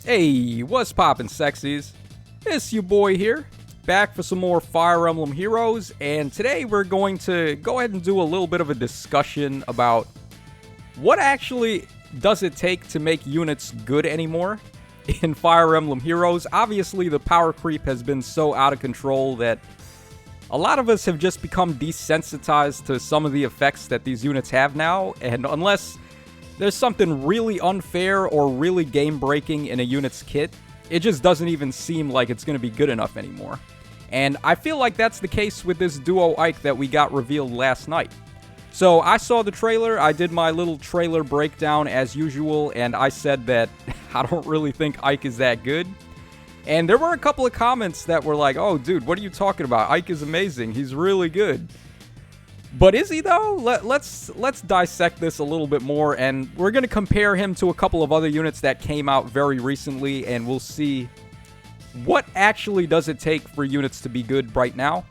Hey, what's poppin', sexies? It's your boy here, back for some more Fire Emblem Heroes, and today we're going to go ahead and do a little bit of a discussion about what actually does it take to make units good anymore in Fire Emblem Heroes. Obviously, the power creep has been so out of control that a lot of us have just become desensitized to some of the effects that these units have now, and unless there's something really unfair or really game-breaking in a unit's kit, it just doesn't even seem like it's going to be good enough anymore. And I feel like that's the case with this Duo Ike that we got revealed last night. So I saw the trailer, I did my little trailer breakdown as usual, and I said that I don't really think Ike is that good. And there were a couple of comments that were like, oh dude, what are you talking about? Ike is amazing, he's really good. But is he though? Let's dissect this a little bit more, and we're going to compare him to a couple of other units that came out very recently, and we'll see what actually does it take for units to be good right now.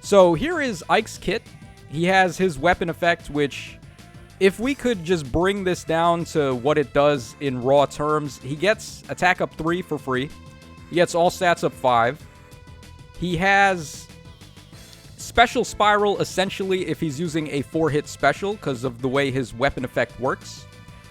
So here is Ike's kit. He has his weapon effect, which, if we could just bring this down to what it does in raw terms, he gets attack up 3 for free. He gets all stats up 5. He has Special Spiral, essentially, if he's using a 4-hit special, because of the way his weapon effect works.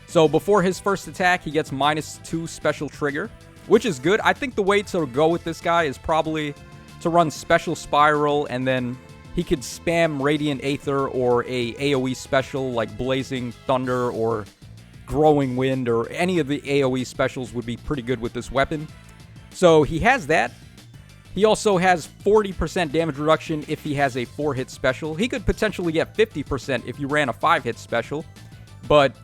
So before his first attack, he gets -2 special trigger, which is good. I think the way to go with this guy is probably to run Special Spiral, and then he could spam Radiant Aether or a AoE special like Blazing Thunder or Growing Wind, or any of the AoE specials would be pretty good with this weapon. So he has that. He also has 40% damage reduction if he has a 4-hit special. He could potentially get 50% if you ran a 5-hit special, but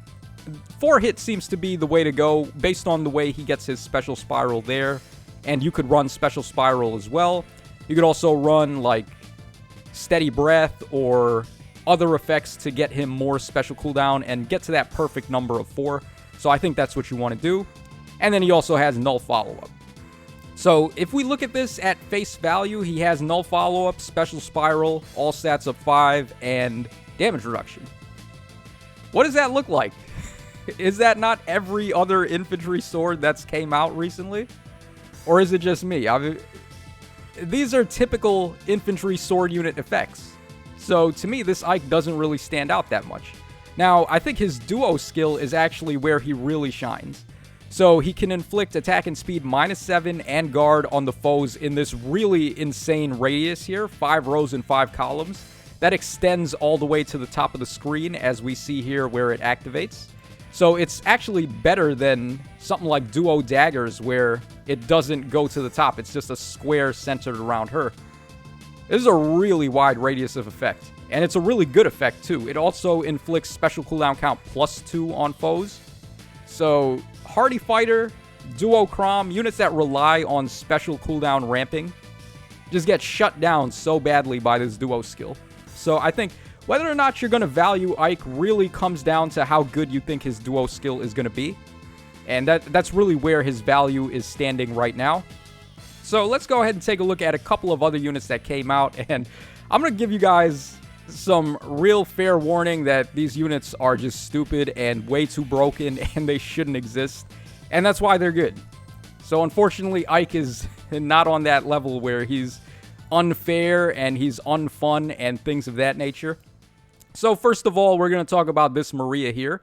4-hit seems to be the way to go based on the way he gets his Special Spiral there, and you could run Special Spiral as well. You could also run, like, Steady Breath or other effects to get him more special cooldown and get to that perfect number of 4. So I think that's what you want to do. And then he also has Null Follow-Up. So if we look at this at face value, he has Null Follow-Up, Special Spiral, all stats of 5, and damage reduction. What does that look like? Is that not every other infantry sword that's came out recently? Or is it just me? I mean, these are typical infantry sword unit effects. So to me, this Ike doesn't really stand out that much. Now, I think his duo skill is actually where he really shines. So he can inflict attack and speed -7 and guard on the foes in this really insane radius here, 5 rows and 5 columns. That extends all the way to the top of the screen, as we see here where it activates. So it's actually better than something like Duo Daggers, where it doesn't go to the top. It's just a square centered around her. This is a really wide radius of effect, and it's a really good effect too. It also inflicts special cooldown count +2 on foes. So Hardy Fighter, Duo Chrom, units that rely on special cooldown ramping just get shut down so badly by this duo skill. So I think whether or not you're going to value Ike really comes down to how good you think his duo skill is going to be. And that's really where his value is standing right now. So let's go ahead and take a look at a couple of other units that came out. And I'm going to give you guys some real fair warning that these units are just stupid and way too broken and they shouldn't exist. And that's why they're good. So unfortunately, Ike is not on that level where he's unfair and he's unfun and things of that nature. So first of all, we're going to talk about this Maria here.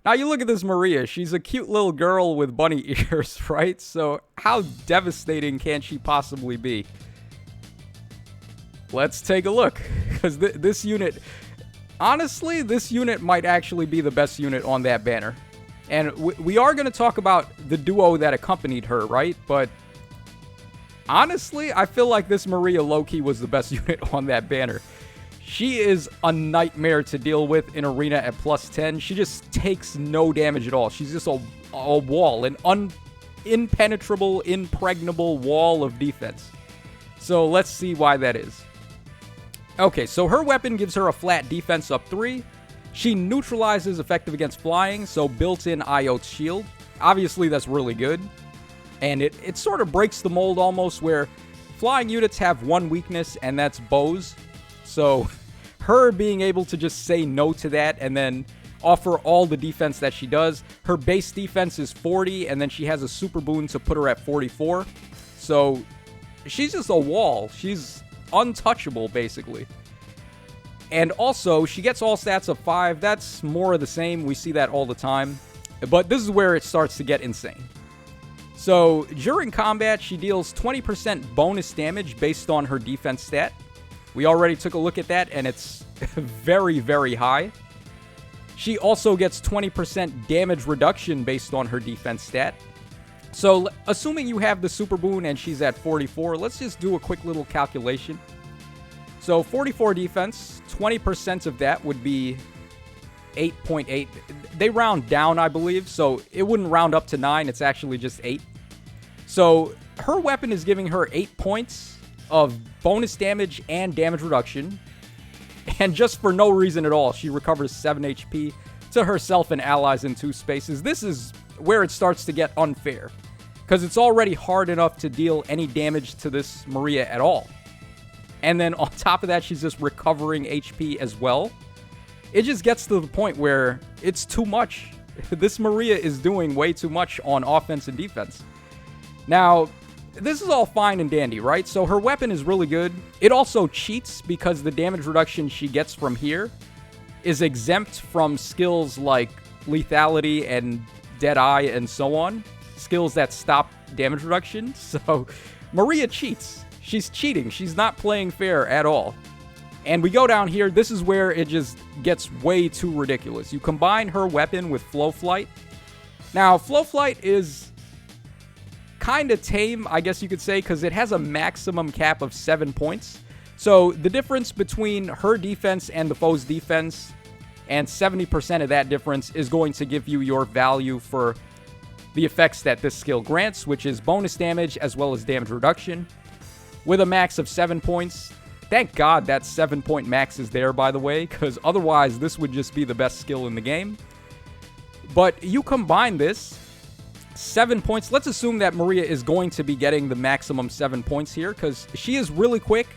Now you look at this Maria, she's a cute little girl with bunny ears, right? So how devastating can she possibly be? Let's take a look, because this unit, honestly, this unit might actually be the best unit on that banner. And we are going to talk about the duo that accompanied her, right? But honestly, I feel like this Maria low-key was the best unit on that banner. She is a nightmare to deal with in Arena at +10. She just takes no damage at all. She's just a wall, an impenetrable, impregnable wall of defense. So let's see why that is. Okay, so her weapon gives her a flat defense up 3. She neutralizes effective against flying, so built-in IOT shield. Obviously, that's really good. And it sort of breaks the mold almost, where flying units have one weakness, and that's bows. So her being able to just say no to that and then offer all the defense that she does. Her base defense is 40, and then she has a super boon to put her at 44. So she's just a wall. She's untouchable, basically. And also, she gets all stats of 5. That's more of the same. We see that all the time. But this is where it starts to get insane. So during combat, she deals 20% bonus damage based on her defense stat. We already took a look at that, and it's very, very high. She also gets 20% damage reduction based on her defense stat. So, assuming you have the super boon and she's at 44, let's just do a quick little calculation. So, 44 defense, 20% of that would be 8.8. They round down, I believe, so it wouldn't round up to 9. It's actually just 8. So, her weapon is giving her 8 points of bonus damage and damage reduction. And just for no reason at all, she recovers 7 HP to herself and allies in 2 spaces. This is where it starts to get unfair, because it's already hard enough to deal any damage to this Maria at all. And then on top of that, she's just recovering HP as well. It just gets to the point where it's too much. This Maria is doing way too much on offense and defense. Now, this is all fine and dandy, right? So her weapon is really good. It also cheats because the damage reduction she gets from here is exempt from skills like lethality and deadeye and so on. Skills that stop damage reduction. So Maria cheats. She's cheating. She's not playing fair at all. And we go down here. This is where it just gets way too ridiculous. You combine her weapon with Flow Flight. Now, Flow Flight is kind of tame, I guess you could say, because it has a maximum cap of 7 points. So the difference between her defense and the foe's defense, and 70% of that difference is going to give you your value for the effects that this skill grants, which is bonus damage as well as damage reduction, with a max of 7 points. Thank God that 7-point max is there, by the way, because otherwise this would just be the best skill in the game. But you combine this, 7 points. Let's assume that Maria is going to be getting the maximum 7 points here, because she is really quick.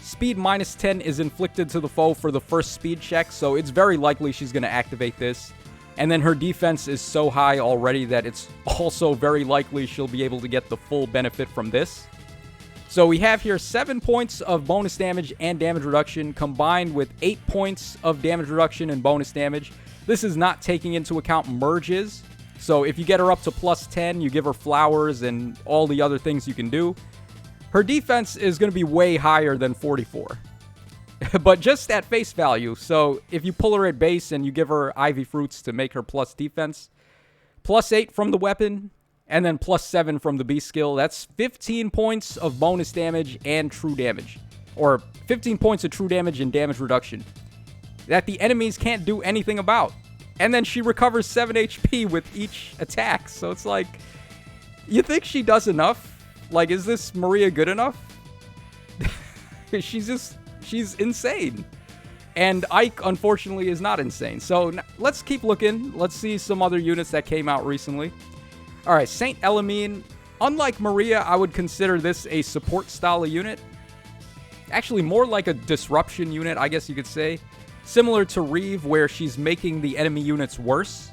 Speed minus 10 is inflicted to the foe for the first speed check, so it's very likely she's going to activate this. And then her defense is so high already that it's also very likely she'll be able to get the full benefit from this. So we have here 7 points of bonus damage and damage reduction combined with 8 points of damage reduction and bonus damage. This is not taking into account merges. So if you get her up to plus 10, you give her flowers and all the other things you can do. Her defense is going to be way higher than 44. But just at face value. So if you pull her at base and you give her Ivy Fruits to make her plus defense, plus 8 from the weapon, and then plus 7 from the beast skill, that's 15 points of bonus damage and true damage. Or 15 points of true damage and damage reduction that the enemies can't do anything about. And then she recovers 7 HP with each attack. So it's like, you think she does enough? Like, is this Maria good enough? She's insane. And Ike, unfortunately, is not insane. So let's keep looking. Let's see some other units that came out recently. All right, Saint Elmine. Unlike Maria, I would consider this a support style of unit. Actually, more like a disruption unit, I guess you could say. Similar to Reeve, where she's making the enemy units worse,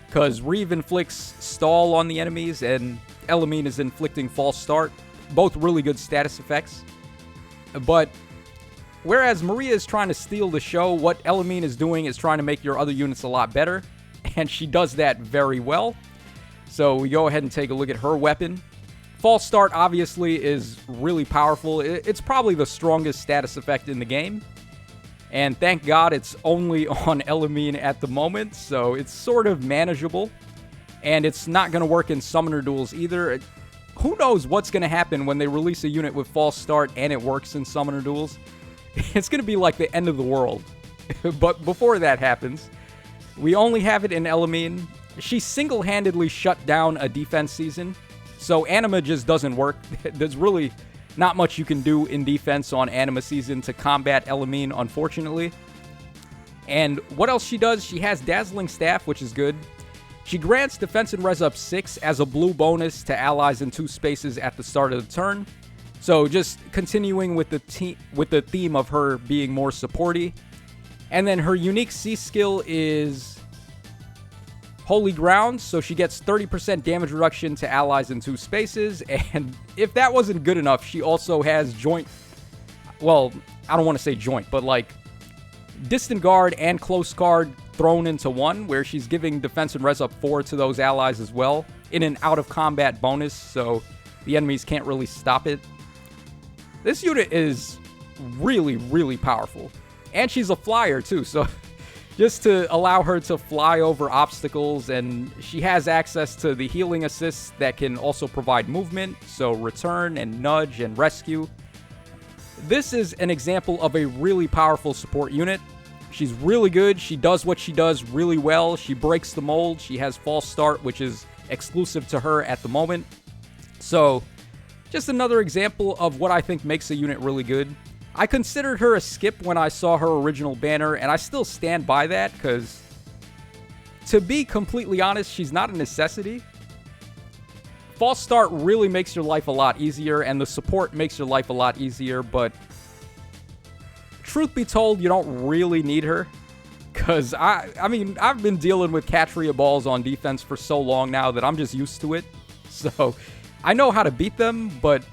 because Reeve inflicts stall on the enemies, and Elmine is inflicting false start. Both really good status effects. But whereas Maria is trying to steal the show, what Elmine is doing is trying to make your other units a lot better, and she does that very well. So we go ahead and take a look at her weapon. False start, obviously, is really powerful. It's probably the strongest status effect in the game. And thank God it's only on Elmine at the moment, so it's sort of manageable. And it's not going to work in summoner duels either. Who knows what's going to happen when they release a unit with false start and it works in summoner duels. It's going to be like the end of the world. But before that happens, we only have it in Elmine. She single-handedly shut down a defense season, so Anima just doesn't work. There's really not much you can do in defense on Anima Season to combat Elmine, unfortunately. And what else she does? She has Dazzling Staff, which is good. She grants Defense and Res up 6 as a blue bonus to allies in 2 spaces at the start of the turn. So just continuing with the theme of her being more supporty. And then her unique C skill is Holy Ground, so she gets 30% damage reduction to allies in 2 spaces, and if that wasn't good enough, she also has joint, well, I don't want to say joint, but like Distant Guard and Close Guard thrown into one, where she's giving defense and res up 4 to those allies as well, in an out-of-combat bonus, so the enemies can't really stop it. This unit is really, really powerful, and she's a flyer too, so just to allow her to fly over obstacles, and she has access to the healing assists that can also provide movement, so return and nudge and rescue. This is an example of a really powerful support unit. She's really good. She does what she does really well. She breaks the mold. She has false start, which is exclusive to her at the moment. So just another example of what I think makes a unit really good. I considered her a skip when I saw her original banner, and I still stand by that because, to be completely honest, she's not a necessity. False Start really makes your life a lot easier, and the support makes your life a lot easier, but truth be told, you don't really need her. Because, I mean, I've been dealing with Catria balls on defense for so long now that I'm just used to it. So, I know how to beat them, but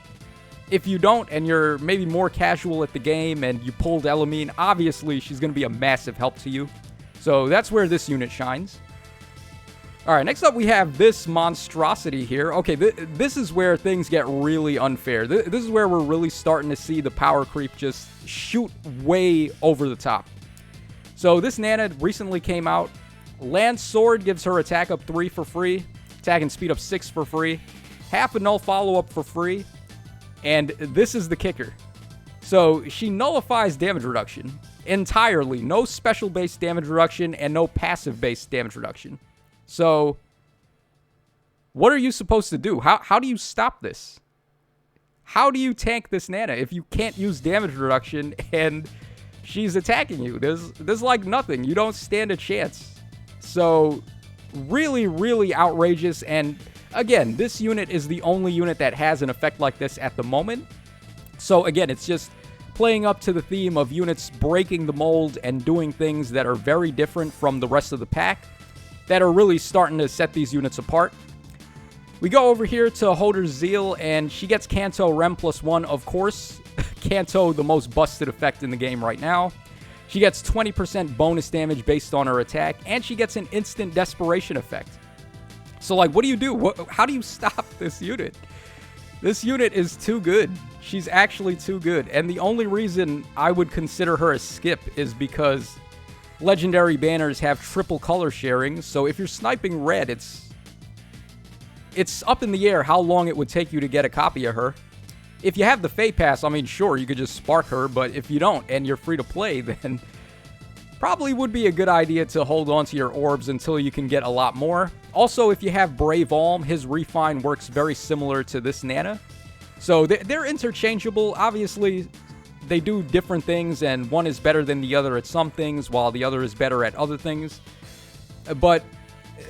if you don't, and you're maybe more casual at the game, and you pulled Elmine, obviously she's going to be a massive help to you. So that's where this unit shines. Alright, next up we have this monstrosity here. Okay, this is where things get really unfair. This is where we're really starting to see the power creep just shoot way over the top. So this Nana recently came out. Lance Sword gives her attack up 3 for free. Attack and speed up 6 for free. Half a null follow-up for free. And this is the kicker. So she nullifies damage reduction entirely. No special-based damage reduction and no passive-based damage reduction. So what are you supposed to do? How do you stop this? How do you tank this Nana if you can't use damage reduction and she's attacking you? There's like nothing. You don't stand a chance. So really, really outrageous. And again, this unit is the only unit that has an effect like this at the moment. So again, it's just playing up to the theme of units breaking the mold and doing things that are very different from the rest of the pack that are really starting to set these units apart. We go over here to Holder's Zeal, and she gets Kanto Rem +1, of course. Kanto, the most busted effect in the game right now. She gets 20% bonus damage based on her attack, and she gets an instant desperation effect. So, like, what do you do? How do you stop this unit? This unit is too good. She's actually too good. And the only reason I would consider her a skip is because legendary banners have triple color sharing. So if you're sniping red, it's up in the air how long it would take you to get a copy of her. If you have the Fate Pass, I mean, sure, you could just spark her. But if you don't and you're free to play, then probably would be a good idea to hold on to your orbs until you can get a lot more. Also, if you have Brave Alm, his Refine works very similar to this Nana. So they're interchangeable. Obviously, they do different things, and one is better than the other at some things, while the other is better at other things. But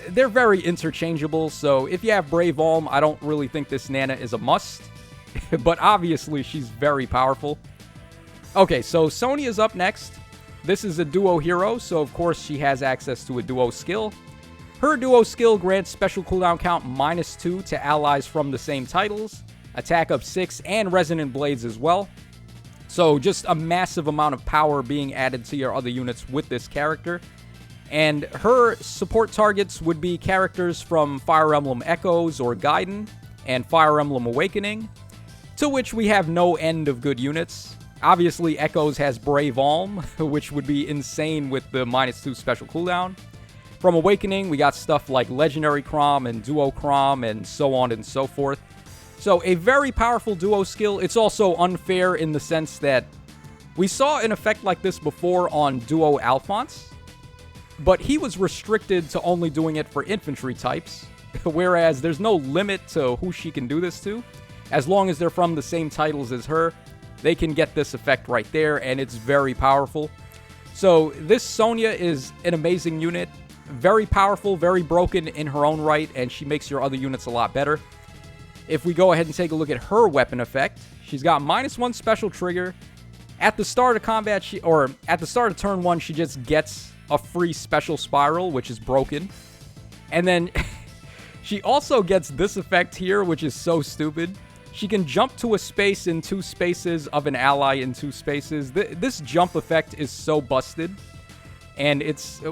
they're very interchangeable, so if you have Brave Alm, I don't really think this Nana is a must. But obviously, she's very powerful. Okay, so Sonya is up next. This is a duo hero, so of course she has access to a duo skill. Her duo skill grants special cooldown count -2 to allies from the same titles, attack up 6, and resonant blades as well. So just a massive amount of power being added to your other units with this character. And her support targets would be characters from Fire Emblem Echoes or Gaiden and Fire Emblem Awakening, to which we have no end of good units. Obviously, Echoes has Brave Alm, which would be insane with the -2 special cooldown. From Awakening, we got stuff like Legendary Chrom and Duo Chrom and so on and so forth. So a very powerful duo skill. It's also unfair in the sense that we saw an effect like this before on Duo Alphonse, but he was restricted to only doing it for infantry types, whereas there's no limit to who she can do this to. As long as they're from the same titles as her, they can get this effect right there, and it's very powerful. So this Sonya is an amazing unit. Very powerful, very broken in her own right, and she makes your other units a lot better. If we go ahead and take a look at her weapon effect, she's got -1 special trigger. At the start of combat, at the start of turn 1, she just gets a free special spiral, which is broken. And then she also gets this effect here, which is so stupid. She can jump to a space in 2 spaces of an ally in 2 spaces. This jump effect is so busted. And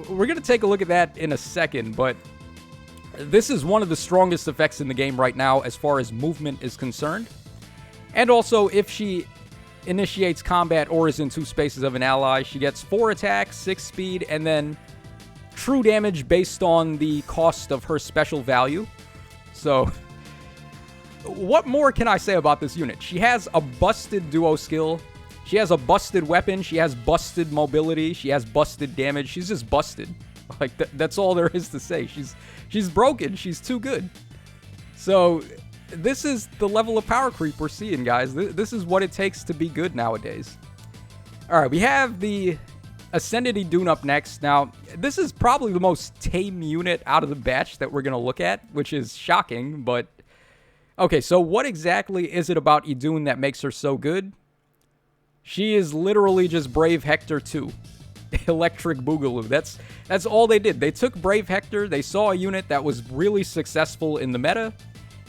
we're going to take a look at that in a second, but this is one of the strongest effects in the game right now as far as movement is concerned. And also, if she initiates combat or is in 2 spaces of an ally, she gets 4 attacks, 6 speed, and then true damage based on the cost of her special value. So, what more can I say about this unit? She has a busted duo skill. She has a busted weapon. She has busted mobility. She has busted damage. She's just busted. Like, that's all there is to say. She's broken. She's too good. So, this is the level of power creep we're seeing, guys. This is what it takes to be good nowadays. All right, we have the Ascended Idunn up next. Now, this is probably the most tame unit out of the batch that we're going to look at, which is shocking, but... Okay, so what exactly is it about Idunn that makes her so good? She is literally just Brave Hector 2. Electric Boogaloo. That's all they did. They took Brave Hector, they saw a unit that was really successful in the meta,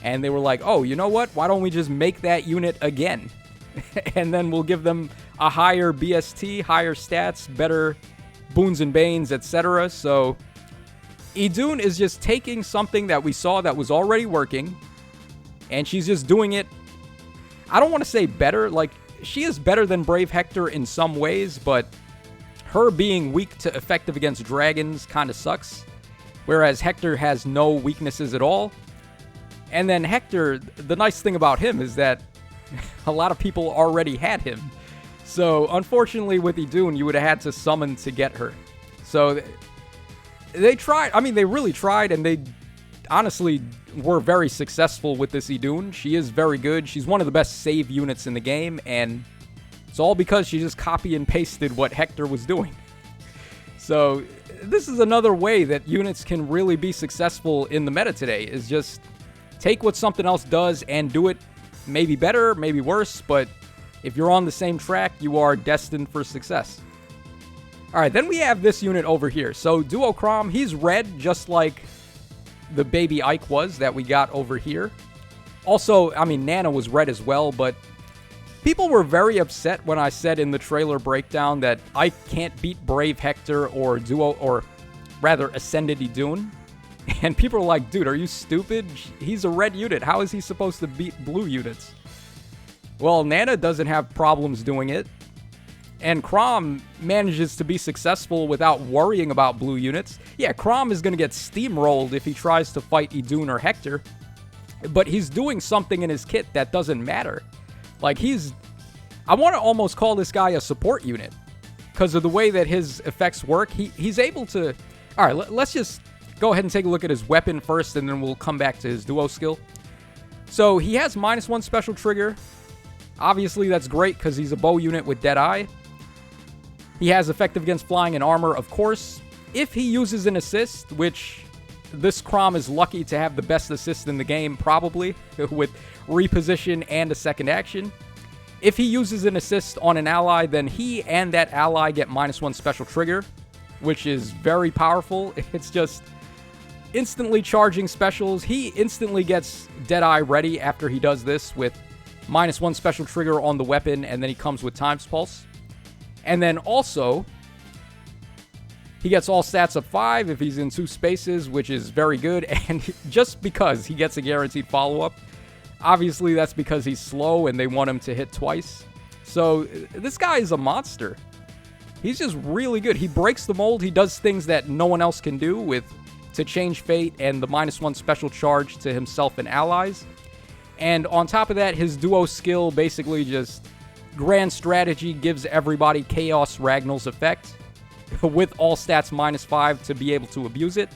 and they were like, oh, you know what? Why don't we just make that unit again? And then we'll give them a higher BST, higher stats, better boons and banes, etc. So, Idunn is just taking something that we saw that was already working, and she's just doing it, I don't want to say better, like, she is better than Brave Hector in some ways, but her being weak to effective against dragons kind of sucks, whereas Hector has no weaknesses at all. And then Hector, the nice thing about him is that a lot of people already had him. So, unfortunately, with Idunn, you would have had to summon to get her. So, they tried, I mean, they really tried, and they honestly were very successful with this Idunn. She is very good. She's one of the best save units in the game, and it's all because she just copy and pasted what Hector was doing. So, this is another way that units can really be successful in the meta today, is just take what something else does and do it maybe better, maybe worse, but if you're on the same track, you are destined for success. Alright, then we have this unit over here. So, Duo Chrom, he's red, just like the baby Ike was that we got over here. Also, I mean, Nana was red as well, but people were very upset when I said in the trailer breakdown that Ike can't beat Brave Hector or Ascended Idunn. And people are like, dude, are you stupid? He's a red unit. How is he supposed to beat blue units? Well, Nana doesn't have problems doing it. And Chrom manages to be successful without worrying about blue units. Yeah, Chrom is going to get steamrolled if he tries to fight Idunn or Hector. But he's doing something in his kit that doesn't matter. Like, I want to almost call this guy a support unit, because of the way that his effects work. He's able to... Alright, let's just go ahead and take a look at his weapon first, and then we'll come back to his duo skill. So, he has -1 special trigger. Obviously, that's great, because he's a bow unit with Deadeye. He has effective against flying and armor, of course. If he uses an assist, which this Chrom is lucky to have the best assist in the game, probably, with reposition and a second action. If he uses an assist on an ally, then he and that ally get -1 special trigger, which is very powerful. It's just instantly charging specials. He instantly gets Deadeye ready after he does this with -1 special trigger on the weapon, and then he comes with Time's Pulse. And then also, he gets all stats of 5 if he's in 2 spaces, which is very good. And just because he gets a guaranteed follow-up, obviously that's because he's slow and they want him to hit twice. So this guy is a monster. He's just really good. He breaks the mold. He does things that no one else can do with to change fate and the -1 special charge to himself and allies. And on top of that, his duo skill basically just... Grand strategy gives everybody Chaos Ragnall's effect with all stats -5 to be able to abuse it.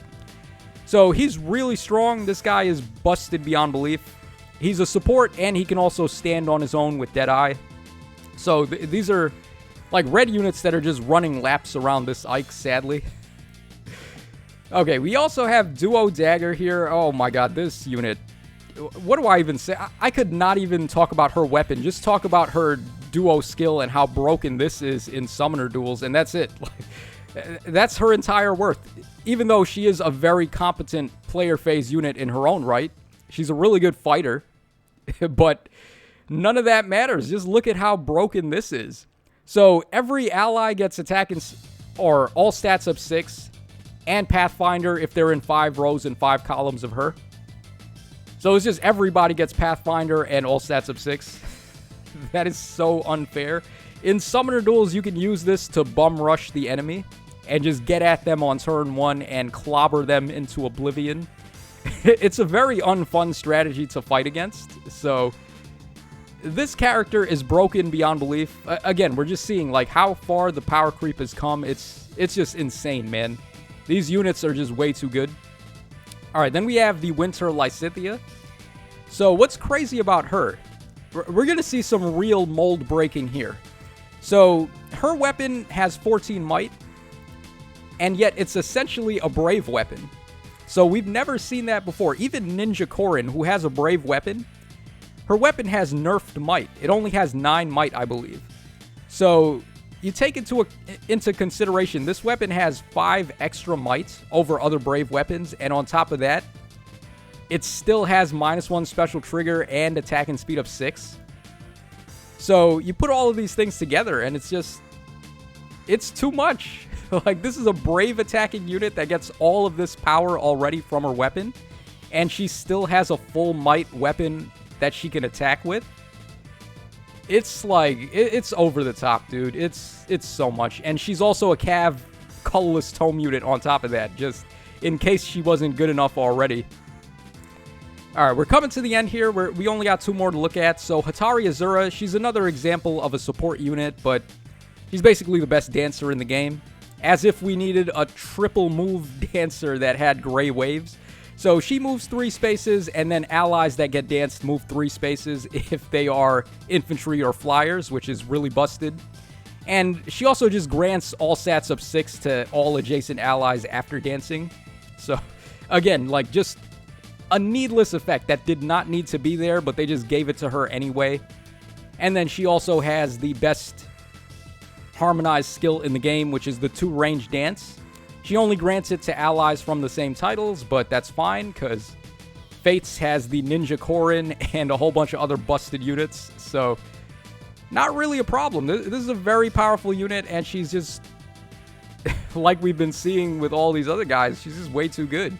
So he's really strong. This guy is busted beyond belief. He's a support, and he can also stand on his own with Deadeye. So these are like red units that are just running laps around this Ike, sadly. Okay, we also have Duo Dagger here. Oh my god, this unit. What do I even say? I could not even talk about her weapon. Just talk about her duo skill and how broken this is in summoner duels, and that's it. That's her entire worth. Even though she is a very competent player phase unit in her own right, she's a really good fighter, but none of that matters. Just look at how broken this is. So every ally gets attack or all stats up 6, and Pathfinder if they're in 5 rows and 5 columns of her. So it's just everybody gets Pathfinder and all stats up 6. That is so unfair. In Summoner Duels, you can use this to bum rush the enemy and just get at them on turn 1 and clobber them into oblivion. It's a very unfun strategy to fight against. So this character is broken beyond belief. Again, we're just seeing like how far the power creep has come. It's just insane, man. These units are just way too good. All right, then we have the Winter Lysithea. So what's crazy about her? We're going to see some real mold breaking here. So her weapon has 14 might, and yet it's essentially a brave weapon. So we've never seen that before. Even Ninja Korin, who has a brave weapon, her weapon has nerfed might. It only has 9 might, I believe. So you take into consideration, this weapon has 5 extra might over other brave weapons, and on top of that, it still has -1 special trigger and attack and speed of 6. So you put all of these things together, and it's too much. Like, this is a brave attacking unit that gets all of this power already from her weapon, and she still has a full might weapon that she can attack with. It's like, it's over the top, dude. It's so much. And she's also a Cav colorless tome unit on top of that, just in case she wasn't good enough already. Alright, we're coming to the end here. We only got 2 more to look at. So Hatari Azura, she's another example of a support unit, but she's basically the best dancer in the game. As if we needed a triple move dancer that had gray waves. So she moves 3 spaces, and then allies that get danced move 3 spaces if they are infantry or flyers, which is really busted. And she also just grants all stats up 6 to all adjacent allies after dancing. So, again, like, just a needless effect that did not need to be there, but they just gave it to her anyway. And then she also has the best harmonized skill in the game, which is the 2-range dance. She only grants it to allies from the same titles, but that's fine, because Fates has the Ninja Korin and a whole bunch of other busted units, so not really a problem. This is a very powerful unit, and she's just, like we've been seeing with all these other guys, she's just way too good.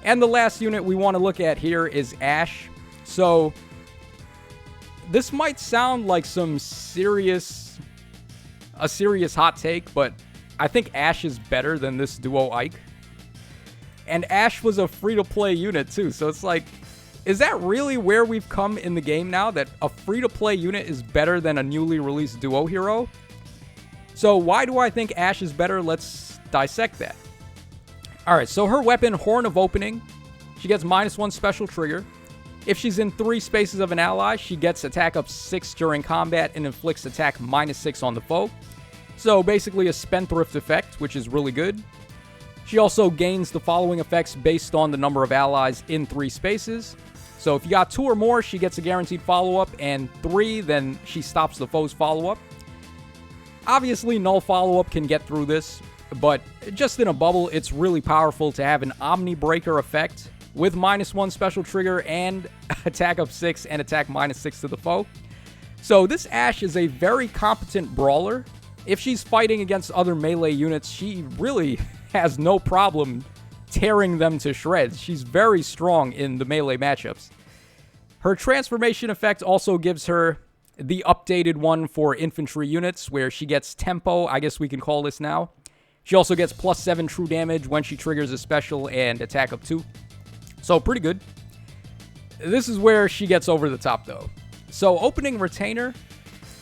And the last unit we want to look at here is Ashe. So this might sound like a serious hot take, but I think Ashe is better than this Duo Ike. And Ashe was a free-to-play unit too, so it's like, is that really where we've come in the game now? That a free-to-play unit is better than a newly released Duo hero? So why do I think Ashe is better? Let's dissect that. Alright, so her weapon, Horn of Opening, she gets -1 special trigger. If she's in 3 spaces of an ally, she gets attack up 6 during combat and inflicts attack -6 on the foe. So basically a Spendthrift effect, which is really good. She also gains the following effects based on the number of allies in 3 spaces. So if you got 2 or more, she gets a guaranteed follow-up, and 3, then she stops the foe's follow-up. Obviously, null follow-up can get through this, but just in a bubble, it's really powerful to have an Omni Breaker effect with -1 special trigger and attack up 6 and attack -6 to the foe. So this Ashe is a very competent brawler. If she's fighting against other melee units, she really has no problem tearing them to shreds. She's very strong in the melee matchups. Her transformation effect also gives her the updated one for infantry units, where she gets tempo, I guess we can call this now. She also gets +7 true damage when she triggers a special and attack up 2. So pretty good. This is where she gets over the top though. So opening Retainer,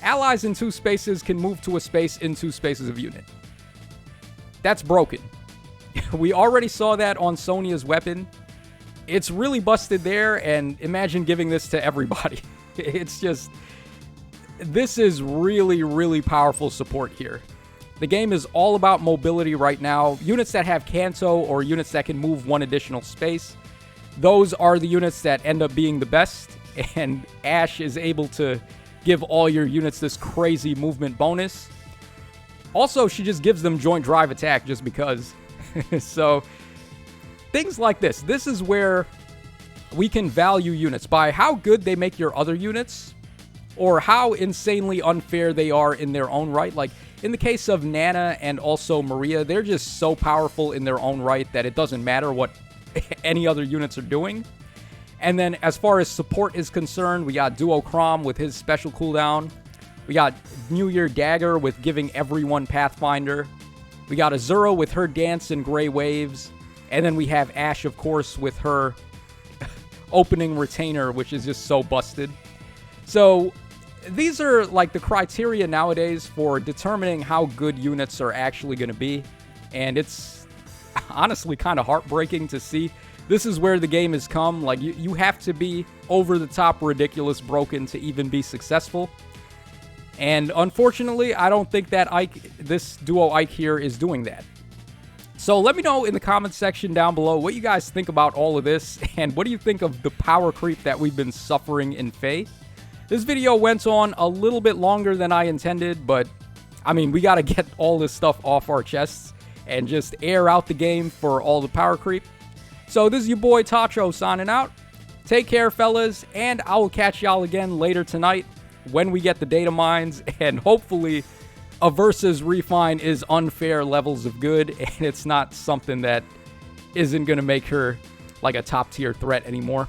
allies in 2 spaces can move to a space in 2 spaces of unit. That's broken. We already saw that on Sonya's weapon. It's really busted there, and imagine giving this to everybody. It's just, this is really, really powerful support here. The game is all about mobility right now. Units that have Kanto or units that can move 1 additional space, those are the units that end up being the best, and Ashe is able to give all your units this crazy movement bonus. Also, she just gives them joint drive attack just because. So, things like this. This is where we can value units by how good they make your other units or how insanely unfair they are in their own right. Like, in the case of Nana and also Maria, they're just so powerful in their own right that it doesn't matter what any other units are doing. And then as far as support is concerned, we got Duo Chrom with his special cooldown. We got New Year Dagger with giving everyone Pathfinder. We got Azura with her dance and Gray Waves. And then we have Ash, of course, with her opening retainer, which is just so busted. So these are like the criteria nowadays for determining how good units are actually going to be. And it's honestly kind of heartbreaking to see. This is where the game has come. Like, you have to be over the top ridiculous broken to even be successful. And unfortunately, I don't think that this Duo Ike here is doing that. So let me know in the comments section down below what you guys think about all of this, and what do you think of the power creep that we've been suffering in Fae. This video went on a little bit longer than I intended, but I mean, we got to get all this stuff off our chests and just air out the game for all the power creep. So this is your boy Tacho signing out. Take care, fellas, and I will catch y'all again later tonight when we get the data mines, and hopefully Aversa's refine is unfair levels of good, and it's not something that isn't going to make her like a top tier threat anymore.